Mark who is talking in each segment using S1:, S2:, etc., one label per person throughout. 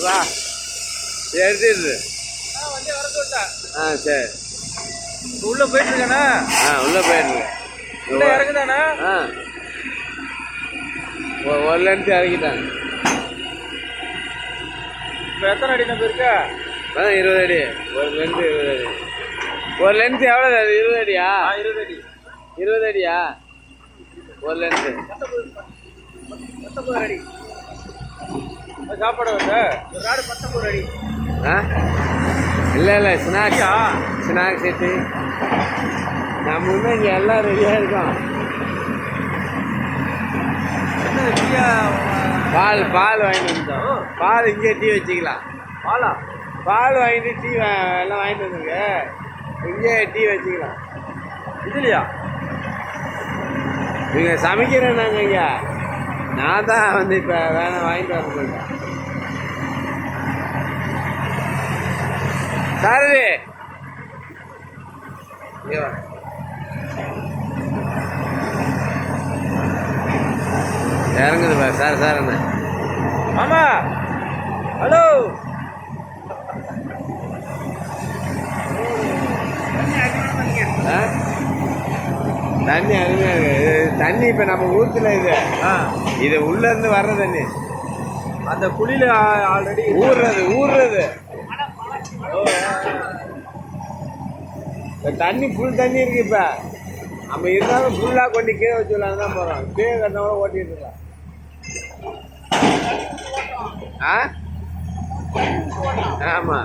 S1: வா எடுத்துடுது. சரி
S2: உள்ள போயிட்டு இருக்கானே.
S1: உள்ள போயிட்டு
S2: உள்ள இறங்குதானே.
S1: ஒரு லென்த் இறக்கிட்டாங்க.
S2: இப்போ எத்தனை அடி நம்ம இருக்கா?
S1: 20 அடி. ஒரு லென்த் 20 அடி. ஒரு லென்த் எவ்வளோ அது? 20 அடியா?
S2: 20 அடி.
S1: 20 அடியா ஒரு லென்த்து?
S2: 19 அடி சாப்பாடு வருது. ஒரு நாடு 19 அடி.
S1: இல்லை ஸ்நாக்ஸ் செட்டு நம்ம இன்னும் இங்கே எல்லாம் ரெடியாக இருக்கோம். பால் வாங்கிட்டு வந்துட்டோம். பால் இங்கே டீ வச்சுக்கலாம். பால் வாங்கிட்டு டீ எல்லாம் வாங்கிட்டு வந்துருங்க. இங்கே டீ வச்சுக்கலாம்.
S2: இதுலையா
S1: நீங்கள் சமைக்கிறேன் நாங்கள் இங்கே. நான் தான் வந்து இப்போ வேணாம் வாங்கிட்டு வர சொல்லிட்டேன். சாரதி இறங்குது பாரு. சார் என்ன
S2: ஆமா. ஹலோ
S1: தண்ணி அருமையா இருக்கு. தண்ணி இப்ப நம்ம ஊத்துல இது உள்ள இருந்து வர்ற தண்ணி.
S2: அந்த குழியில ஆல்ரெடி
S1: ஊறுறது தண்ணி ஃபுல் தண்ணி இருக்கு. இப்ப நம்ம இருந்தாலும் ஃபுல்லா கொண்டு கீழே வச்சுக்கலாம் தான் போறோம். கீழே கட்டினோட ஓட்டிட்டு இருக்கோம். ஆமா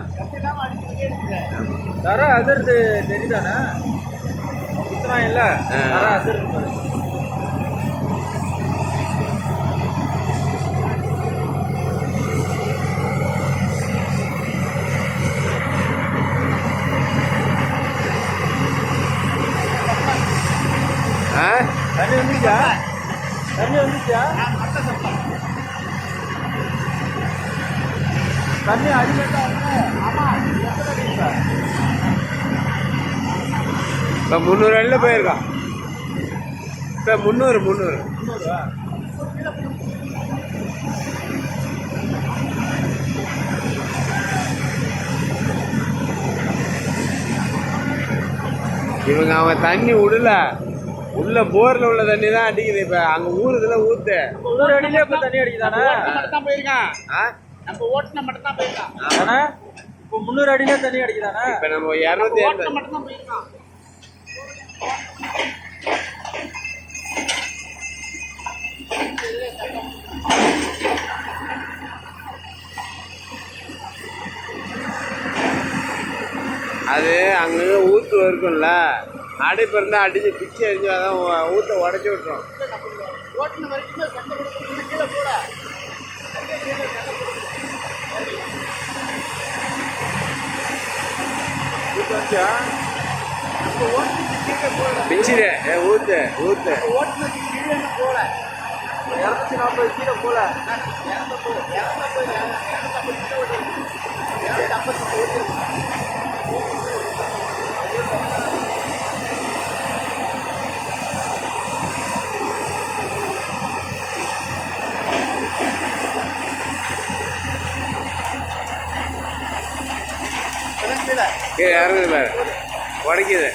S2: தர அதிர்ந்து தெரியுதானே? சுத்தம் இல்ல தர அதிர்ந்து. தண்ணி வந்துச்சா? தண்ணி அடிக்கட்டா.
S1: இப்போ 300 அடியில் போயிருக்கான். இப்போ 300 இவங்க அவன் தண்ணி விடல. உள்ள போர்ல உள்ள தண்ணி தான் அடிக்குது. இப்ப அங்க ஊருதுல ஊத்து
S2: 100 அடியிலே இப்ப தண்ணி அடிக்குதானே?
S3: மட்டும் போயிருக்கான். நம்ம ஓட்டுன மட்டும் தான் போயிருக்கான்.
S2: ஆனா இப்போ 300 அடியிலே தண்ணி அடிக்குதானே?
S1: இப்ப நம்ம 280
S3: மட்டும் தான் போயிருக்கான்.
S1: அது அங்க ஊத்து இருக்கும்ல, அடைப்பு இருந்தா அடிச்சு பிச்சு அடிச்சு அதான் ஊத்த உடச்சி விட்டுரும்.
S3: ஓட்டுன வரைக்கும் சண்டை கொடுத்து கீழே போட
S1: பிச்சிரு ஊத்து ஊத்து.
S3: ஓட்டுனதுக்கு கீழே போல
S2: 240 கீழே போல
S3: 250
S1: இறங்குது பாரு, உடைக்குது.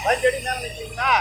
S3: பஞ்சடி மேலே நிற்கிறீங்களா?